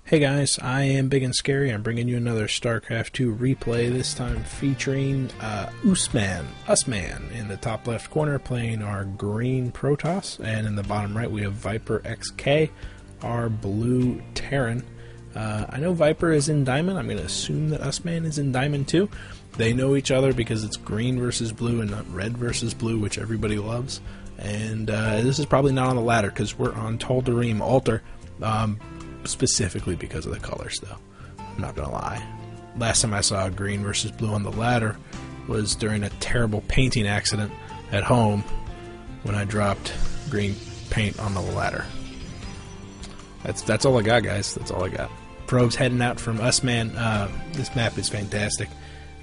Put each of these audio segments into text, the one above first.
Hey guys, I am Ibigandscary. I'm bringing you another StarCraft 2 replay, this time featuring Usman in the top left corner playing our green Protoss, and in the bottom right we have ViperXk, our blue Terran. I know Viper is in Diamond. I'm going to assume that Usman is in Diamond too. They know each other because it's green versus blue and not red versus blue, which everybody loves. And this is probably not on the ladder because we're on Tal'Darim Altar. Specifically because of the colors, though. I'm not gonna lie. Last time I saw green versus blue on the ladder was during a terrible painting accident at home when I dropped green paint on the ladder. That's all I got, guys. That's all I got. Probes heading out from Usman. This map is fantastic,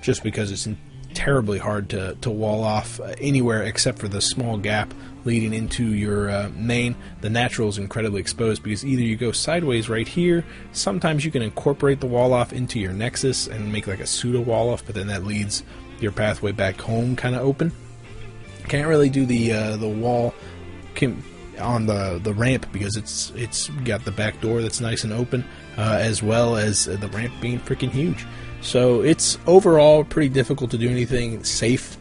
just because it's terribly hard to wall off anywhere except for the small gap leading into your main. The natural is incredibly exposed because either you go sideways right here, sometimes you can incorporate the wall off into your nexus and make like a pseudo wall off, but then that leads your pathway back home kind of open. Can't really do the wall on the ramp because it's got the back door that's nice and open, as well as the ramp being freaking huge. So it's overall pretty difficult to do anything safe.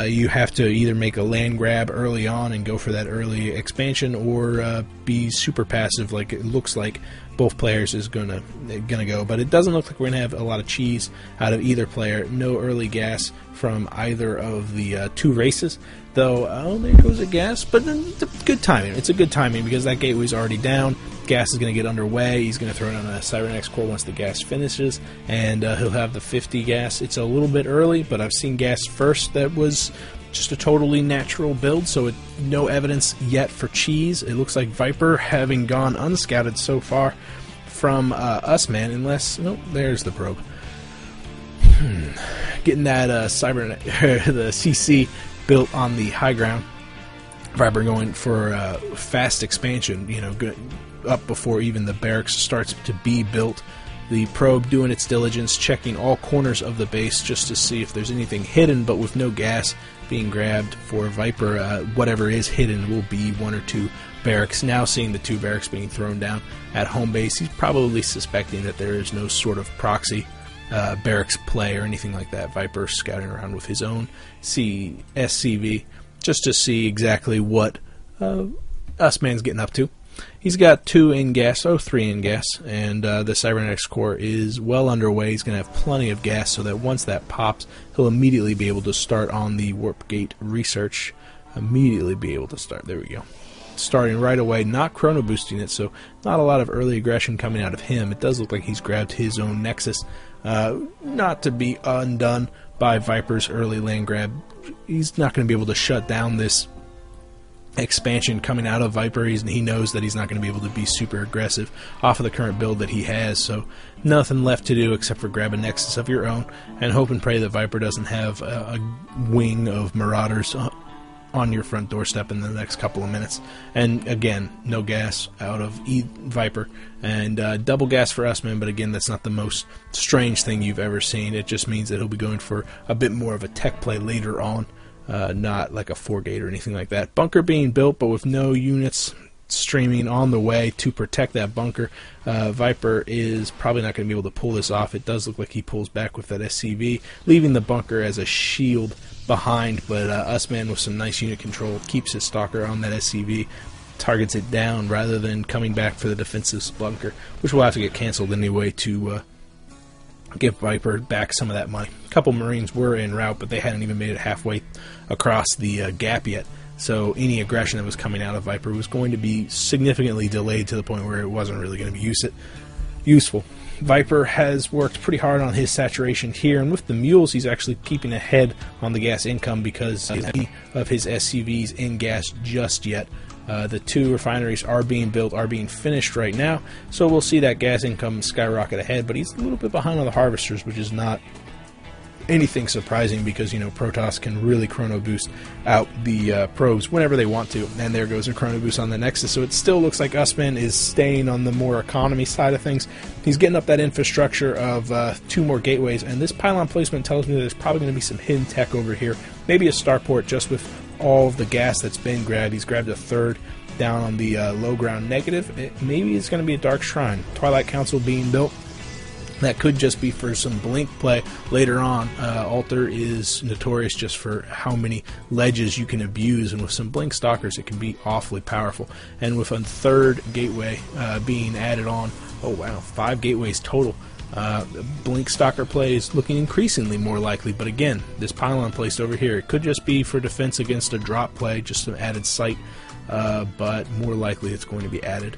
You have to either make a land grab early on and go for that early expansion, or be super passive like it looks like both players is gonna go. But it doesn't look like we're gonna have a lot of cheese out of either player. No early gas from either of the two races, though. Oh, there goes a gas, but it's a good timing. It's a good timing because that gateway's already down. Gas is going to get underway. He's going to throw it on a ViperXk core once the gas finishes, and he'll have the 50 gas. It's a little bit early, but I've seen gas first that was just a totally natural build, so no evidence yet for cheese. It looks like Viper having gone unscouted so far from Usman, unless... Nope, there's the probe. Getting that the CC built on the high ground. Viper going for fast expansion, good, up before even the barracks starts to be built. The probe doing its diligence, checking all corners of the base just to see if there's anything hidden, but with no gas being grabbed for Viper, whatever is hidden will be one or two barracks. Now seeing the two barracks being thrown down at home base, he's probably suspecting that there is no sort of proxy barracks play or anything like that. Viper scouting around with his own SCV just to see exactly what Usman's getting up to. He's got 2 in gas, 3 in gas, and the ViperXk core is well underway. He's going to have plenty of gas so that once that pops, he'll immediately be able to start on the warp gate research. Immediately be able to start. There we go. Starting right away, not chrono boosting it, so not a lot of early aggression coming out of him. It does look like he's grabbed his own nexus, not to be undone by Viper's early land grab. He's not going to be able to shut down this expansion coming out of Viper. He knows that he's not going to be able to be super aggressive off of the current build that he has, so nothing left to do except for grab a nexus of your own and hope and pray that Viper doesn't have a wing of marauders on your front doorstep in the next couple of minutes. And again, no gas out of Viper, and double gas for Usman, but again, that's not the most strange thing you've ever seen. It just means that he'll be going for a bit more of a tech play later on, not like a 4-gate or anything like that. Bunker being built, but with no units streaming on the way to protect that bunker. Viper is probably not going to be able to pull this off. It does look like he pulls back with that SCV, leaving the bunker as a shield behind, but Usman with some nice unit control keeps his stalker on that SCV, targets it down rather than coming back for the defensive bunker, which will have to get canceled anyway to give Viper back some of that money. A couple Marines were en route, but they hadn't even made it halfway across the gap yet, so any aggression that was coming out of Viper was going to be significantly delayed to the point where it wasn't really going to be useful. Viper has worked pretty hard on his saturation here, and with the mules he's actually keeping ahead on the gas income because of his SCVs in gas just yet. The 2 refineries are being built, are being finished right now, so we'll see that gas income skyrocket ahead, but he's a little bit behind on the harvesters, which is not anything surprising because, Protoss can really chrono boost out the probes whenever they want to, and there goes a chrono boost on the Nexus. So it still looks like Usman is staying on the more economy side of things. He's getting up that infrastructure of 2 more gateways, and this pylon placement tells me that there's probably going to be some hidden tech over here, maybe a starport just with all of the gas that's been grabbed. He's grabbed a 3rd down on the low ground negative. Maybe it's going to be a Dark Shrine. Twilight Council being built. That could just be for some blink play later on. Altar is notorious just for how many ledges you can abuse, and with some blink stalkers it can be awfully powerful. And with a third gateway being added on, oh wow, 5 gateways total. Blink stalker play is looking increasingly more likely, but again, this pylon placed over here, it could just be for defense against a drop play, just some added sight, but more likely it's going to be added.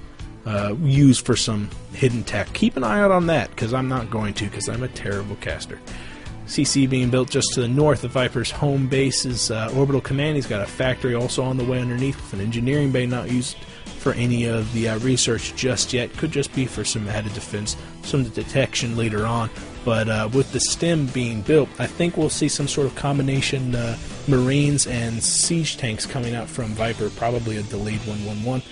Used for some hidden tech. Keep an eye out on that, because I'm not going to, because I'm a terrible caster. CC being built just to the north of Viper's home base is Orbital Command. He's got a factory also on the way underneath with an engineering bay not used for any of the research just yet. Could just be for some added defense, some detection later on. But with the stem being built, I think we'll see some sort of combination Marines and siege tanks coming out from Viper, probably a delayed 1-1-1.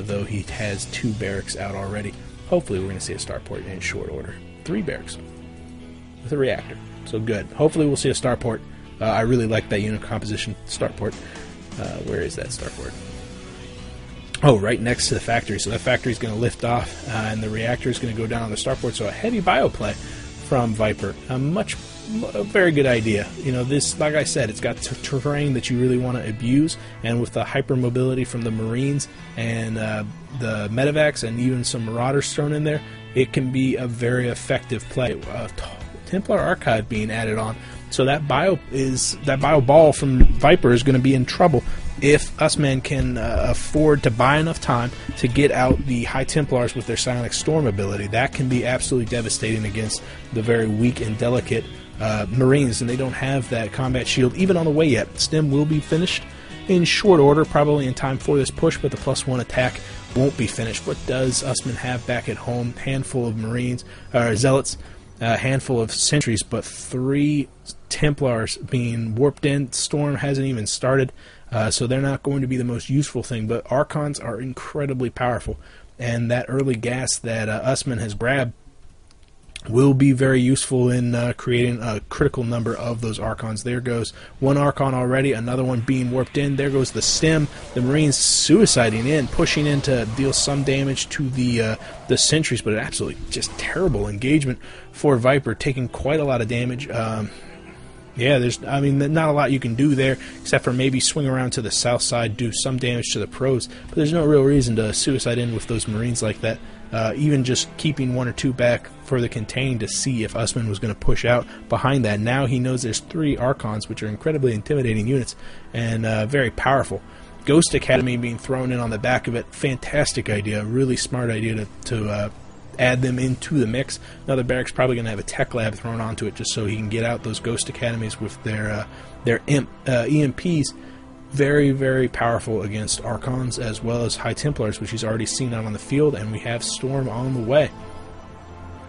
Though he has 2 barracks out already. Hopefully we're going to see a starport in short order. 3 barracks with a reactor. So good. Hopefully we'll see a starport. I really like that unit composition starport. Where is that starport? Oh, right next to the factory. So that factory is going to lift off, and the reactor is going to go down on the starport. So a heavy bioplay from Viper. A very good idea. You know, this, like I said, it's got terrain that you really want to abuse, and with the hypermobility from the Marines and the medevacs and even some Marauders thrown in there, it can be a very effective play. Templar Archive being added on, so that bio ball from Viper is going to be in trouble if Usman can afford to buy enough time to get out the High Templars with their Psionic Storm ability. That can be absolutely devastating against the very weak and delicate Marines, and they don't have that combat shield even on the way yet. Stem will be finished in short order, probably in time for this push, but the +1 attack won't be finished. What does Usman have back at home? Handful of Marines, Zealots, a handful of sentries, but 3 Templars being warped in. Storm hasn't even started, so they're not going to be the most useful thing, but Archons are incredibly powerful, and that early gas that Usman has grabbed will be very useful in creating a critical number of those Archons. There goes 1 Archon already, another one being warped in. There goes the stem. The Marines suiciding in, pushing in to deal some damage to the sentries, but absolutely just terrible engagement for Viper, taking quite a lot of damage. Yeah, not a lot you can do there, except for maybe swing around to the south side, do some damage to the pros, but there's no real reason to suicide in with those Marines like that. Even just keeping 1 or 2 back for the contain to see if Usman was going to push out behind that. Now he knows there's 3 Archons, which are incredibly intimidating units and very powerful. Ghost Academy being thrown in on the back of it, fantastic idea, really smart idea to add them into the mix. Another barrack's probably going to have a tech lab thrown onto it just so he can get out those Ghost Academies with their EMPs. Very, very powerful against Archons as well as High Templars, which he's already seen out on the field, and we have Storm on the way.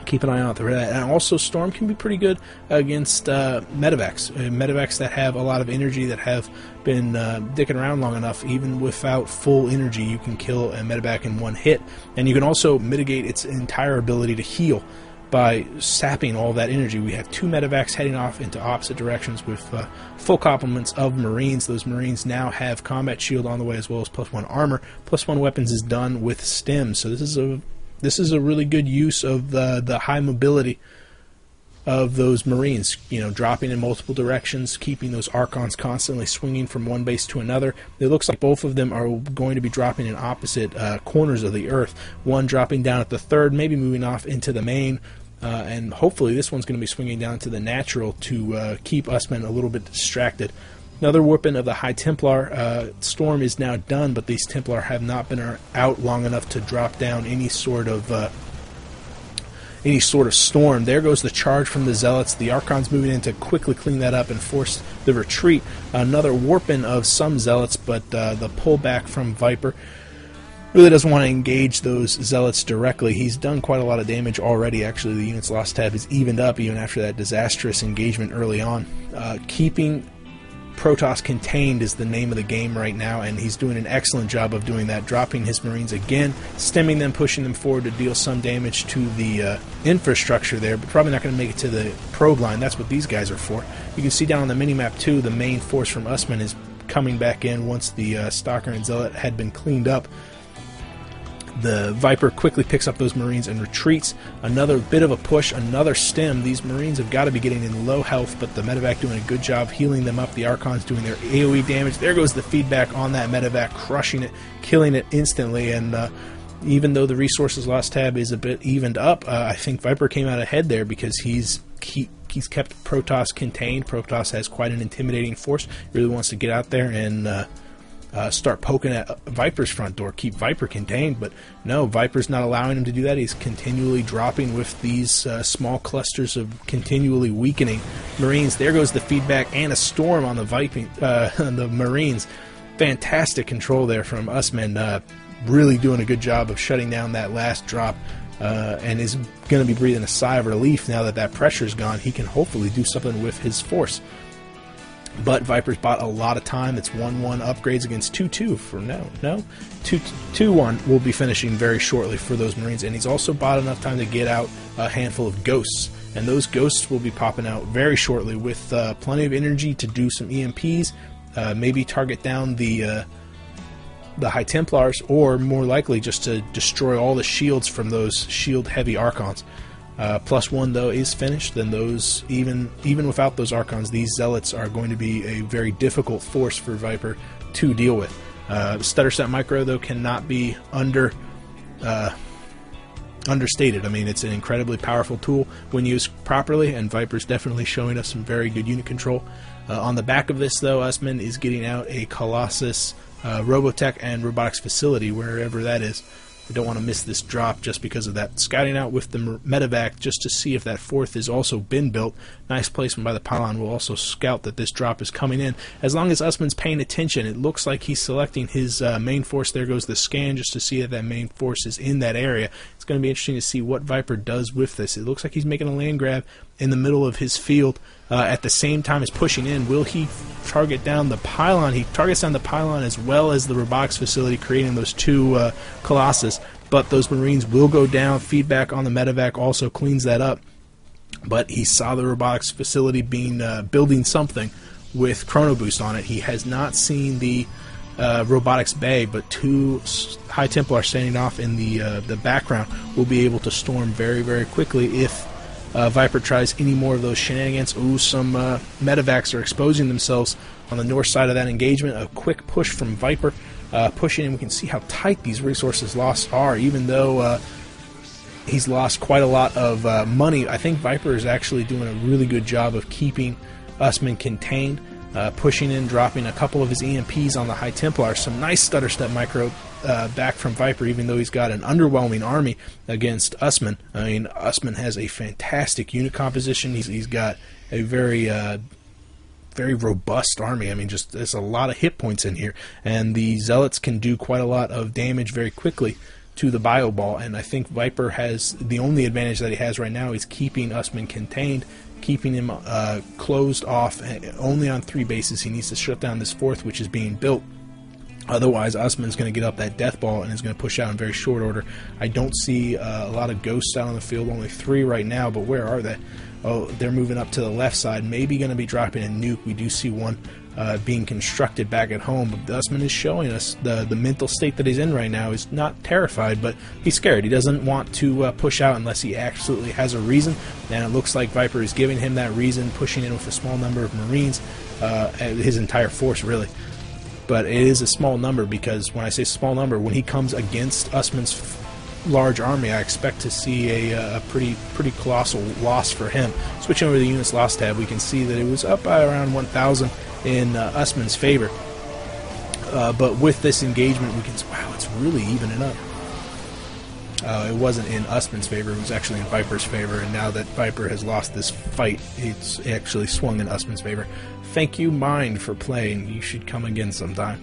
Keep an eye out for that. And also Storm can be pretty good against medevacs. Medevacs that have a lot of energy, that have been dicking around long enough. Even without full energy, you can kill a medevac in 1 hit. And you can also mitigate its entire ability to heal by sapping all that energy. We have 2 medevacs heading off into opposite directions with full complements of Marines. Those Marines now have combat shield on the way as well as +1 armor. +1 weapons is done with stems. So this is a really good use of the high mobility of those Marines, you know, dropping in multiple directions, keeping those Archons constantly swinging from one base to another. It looks like both of them are going to be dropping in opposite corners of the Earth. One dropping down at the third, maybe moving off into the main, and hopefully this one's going to be swinging down to the natural to keep Usman a little bit distracted. Another weapon of the High Templar. Storm is now done, but these Templar have not been out long enough to drop down any sort of storm. There goes the charge from the Zealots. The Archons moving in to quickly clean that up and force the retreat. Another warping of some Zealots, but the pullback from Viper really doesn't want to engage those Zealots directly. He's done quite a lot of damage already. Actually, the unit's loss tab is evened up even after that disastrous engagement early on. Keeping Protoss contained is the name of the game right now, and he's doing an excellent job of doing that, dropping his Marines again, stemming them, pushing them forward to deal some damage to the infrastructure there, but probably not going to make it to the probe line. That's what these guys are for. You can see down on the minimap too, the main force from Usman is coming back in once the Stalker and Zealot had been cleaned up. The Viper quickly picks up those Marines and retreats. Another bit of a push, another stem. These Marines have got to be getting in low health, but the medevac doing a good job healing them up. The Archons doing their AoE damage. There goes the feedback on that medevac, crushing it, killing it instantly. And even though the resources loss tab is a bit evened up, I think Viper came out ahead there because he's kept Protoss contained. Protoss has quite an intimidating force. He really wants to get out there and start poking at Viper's front door, keep Viper contained, but no, Viper's not allowing him to do that. He's continually dropping with these small clusters of continually weakening Marines. There goes the feedback and a storm on the the Marines. Fantastic control there from Usman, really doing a good job of shutting down that last drop, and is going to be breathing a sigh of relief now that that pressure's gone. He can hopefully do something with his force. But Viper's bought a lot of time. It's 1-1 upgrades against 2-2 for 2-1 will be finishing very shortly for those Marines. And he's also bought enough time to get out a handful of ghosts. And those ghosts will be popping out very shortly with plenty of energy to do some EMPs, maybe target down the High Templars, or more likely just to destroy all the shields from those shield-heavy Archons. +1 though is finished. Then those, even without those Archons, these Zealots are going to be a very difficult force for Viper to deal with. Stutter Step Micro though cannot be understated. I mean, it's an incredibly powerful tool when used properly, and Viper's definitely showing us some very good unit control. On the back of this though, Usman is getting out a Colossus Robotech and Robotics Facility, wherever that is. We don't want to miss this drop just because of that. Scouting out with the medevac just to see if that fourth has also been built. Nice placement by the pylon. We'll also scout that this drop is coming in. As long as Usman's paying attention, it looks like he's selecting his main force. There goes the scan just to see that that main force is in that area. It's going to be interesting to see what Viper does with this. It looks like he's making a land grab in the middle of his field at the same time as pushing in. Will he target down the pylon? He targets down the pylon as well as the robotics facility, creating those two Colossus. But those Marines will go down. Feedback on the medevac also cleans that up. But he saw the robotics facility being building something with Chrono Boost on it. He has not seen the robotics bay, but two High Templar standing off in the background will be able to storm very, very quickly if Viper tries any more of those shenanigans. Ooh, some medevacs are exposing themselves on the north side of that engagement. A quick push from Viper, pushing in. We can see how tight these resources lost are, even though he's lost quite a lot of money. I think Viper is actually doing a really good job of keeping Usman contained, pushing in, dropping a couple of his EMPs on the High Templar. Some nice stutter step micro back from Viper, even though he's got an underwhelming army against Usman. I mean, Usman has a fantastic unit composition. He's got a very robust army. I mean, just there's a lot of hit points in here, and the Zealots can do quite a lot of damage very quickly to the bio ball. And I think Viper has the only advantage that he has right now is keeping Usman contained, keeping him closed off only on 3 bases. He needs to shut down this fourth, which is being built. Otherwise, Usman's going to get up that death ball and is going to push out in very short order. I don't see a lot of ghosts out on the field, only 3 right now, but where are they? Oh, they're moving up to the left side, maybe going to be dropping a nuke. We do see one being constructed back at home, but Usman is showing us the mental state that he's in right now. He's not terrified, but he's scared. He doesn't want to push out unless he absolutely has a reason, and it looks like Viper is giving him that reason, pushing in with a small number of Marines, his entire force really. But it is a small number, because when I say small number, when he comes against Usman's large army, I expect to see a pretty colossal loss for him. Switching over to the units loss tab, we can see that it was up by around 1,000 in Usman's favor. But with this engagement, we can see, wow, it's really evening up. It wasn't in Usman's favor, it was actually in Viper's favor, and now that Viper has lost this fight, it's actually swung in Usman's favor. Thank you, Mind, for playing. You should come again sometime.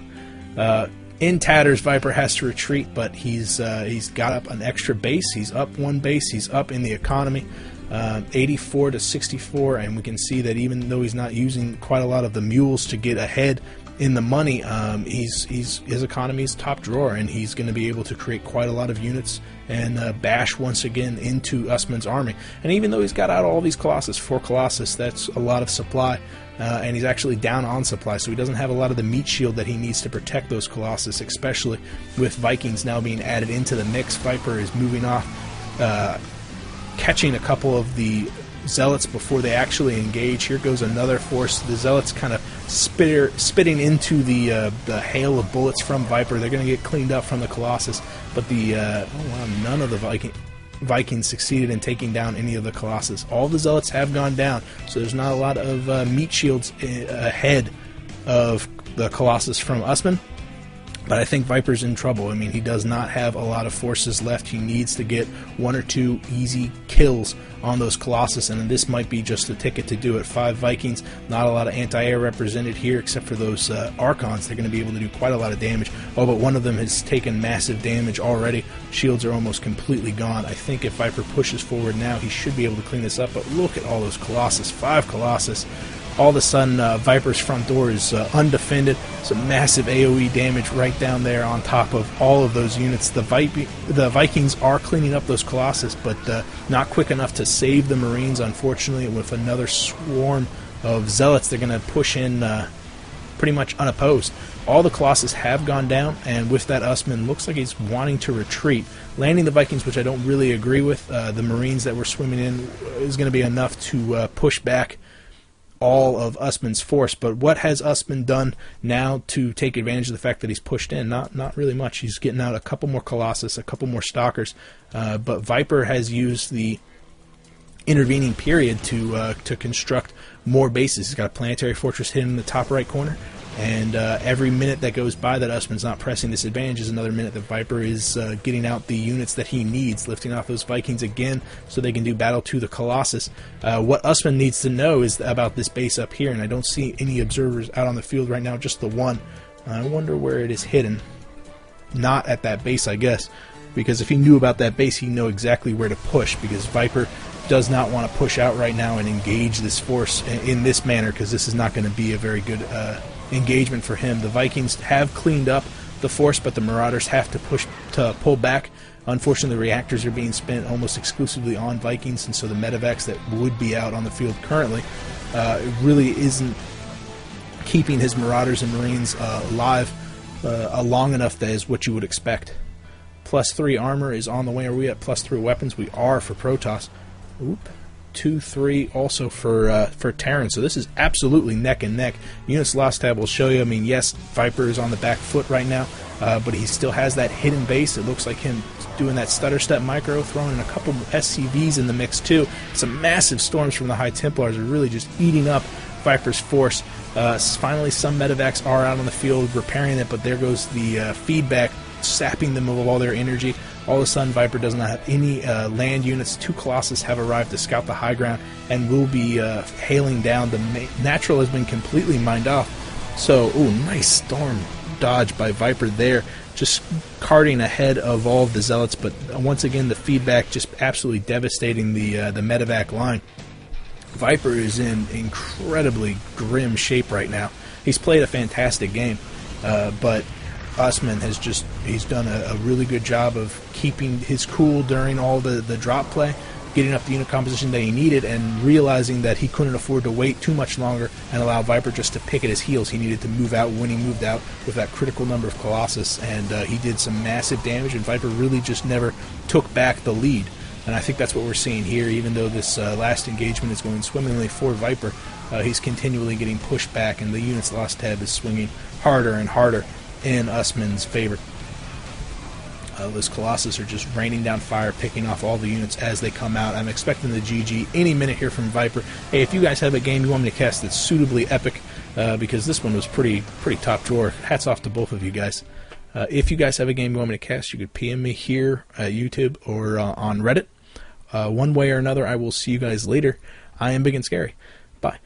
In tatters, Viper has to retreat, but he's got up an extra base. He's up 1 base. He's up in the economy, 84 to 64, and we can see that even though he's not using quite a lot of the mules to get ahead in the money. His economy is top drawer, and he's going to be able to create quite a lot of units and bash once again into Usman's army. And even though he's got out all these Colossus, 4 Colossus, that's a lot of supply, and he's actually down on supply, so he doesn't have a lot of the meat shield that he needs to protect those Colossus, especially with Vikings now being added into the mix. Viper is moving off, catching a couple of the Zealots before they actually engage. Here goes another force. The Zealots kind of spitting into the hail of bullets from Viper. They're going to get cleaned up from the Colossus, but none of the Vikings succeeded in taking down any of the Colossus. All the Zealots have gone down, so there's not a lot of meat shields ahead of the Colossus from Usman. But I think Viper's in trouble. I mean, he does not have a lot of forces left. He needs to get 1 or 2 easy kills on those Colossus, and this might be just a ticket to do it. 5 Vikings, not a lot of anti-air represented here except for those Archons. They're going to be able to do quite a lot of damage. Oh, but one of them has taken massive damage already. Shields are almost completely gone. I think if Viper pushes forward now, he should be able to clean this up. But look at all those Colossus. 5 Colossus. All of a sudden, Viper's front door is undefended. Some massive AoE damage right down there on top of all of those units. The Vikings are cleaning up those Colossus, but not quick enough to save the Marines, unfortunately. With another swarm of Zealots, they're going to push in pretty much unopposed. All the Colossus have gone down, and with that, Usman looks like he's wanting to retreat. Landing the Vikings, which I don't really agree with. The Marines that were swimming in is going to be enough to push back all of Usman's force. But what has Usman done now to take advantage of the fact that he's pushed in? Not really much. He's getting out a couple more Colossus, a couple more Stalkers, but Viper has used the intervening period to construct more bases. He's got a planetary fortress hidden in the top right corner, and every minute that goes by that Usman's not pressing this advantage is another minute that Viper is getting out the units that he needs, lifting off those Vikings again so they can do battle to the Colossus. What Usman needs to know is about this base up here, and I don't see any observers out on the field right now, just the one. I wonder where it is hidden. Not at that base, I guess, because if he knew about that base, he'd know exactly where to push, because Viper does not want to push out right now and engage this force in this manner, because this is not going to be a very good engagement for him. The Vikings have cleaned up the force, but the Marauders have to pull back. Unfortunately, the reactors are being spent almost exclusively on Vikings, and so the medevacs that would be out on the field currently really isn't keeping his Marauders and Marines alive long enough that is what you would expect. +3 armor is on the way. Are we at +3 weapons? We are for Protoss. Oop. 2-3 also for Terran. So this is absolutely neck and neck. Units lost tab will show you. I mean, yes, Viper is on the back foot right now, but he still has that hidden base. It looks like him doing that stutter step micro, throwing in a couple SCVs in the mix too. Some massive storms from the High Templars are really just eating up Viper's force. Finally, some medevacs are out on the field repairing it, but there goes the feedback, sapping them of all their energy. All of a sudden, Viper does not have any land units. 2 Colossus have arrived to scout the high ground and will be hailing down. The natural has been completely mined off. So, ooh, nice storm dodge by Viper there, just carting ahead of all of the Zealots. But once again, the feedback just absolutely devastating the medevac line. Viper is in incredibly grim shape right now. He's played a fantastic game, but Usman has he's done a really good job of keeping his cool during all the drop play, getting up the unit composition that he needed, and realizing that he couldn't afford to wait too much longer and allow Viper just to pick at his heels. He needed to move out when he moved out with that critical number of Colossus, and he did some massive damage, and Viper really just never took back the lead. And I think that's what we're seeing here. Even though this last engagement is going swimmingly for Viper, he's continually getting pushed back, and the unit's lost tab is swinging harder and harder in Usman's favor. Those Colossus are just raining down fire, picking off all the units as they come out. I'm expecting the GG any minute here from Viper. Hey, if you guys have a game you want me to cast that's suitably epic, because this one was pretty top drawer, hats off to both of you guys. If you guys have a game you want me to cast, you could PM me here at YouTube or on Reddit. One way or another, I will see you guys later. I am Big and Scary. Bye.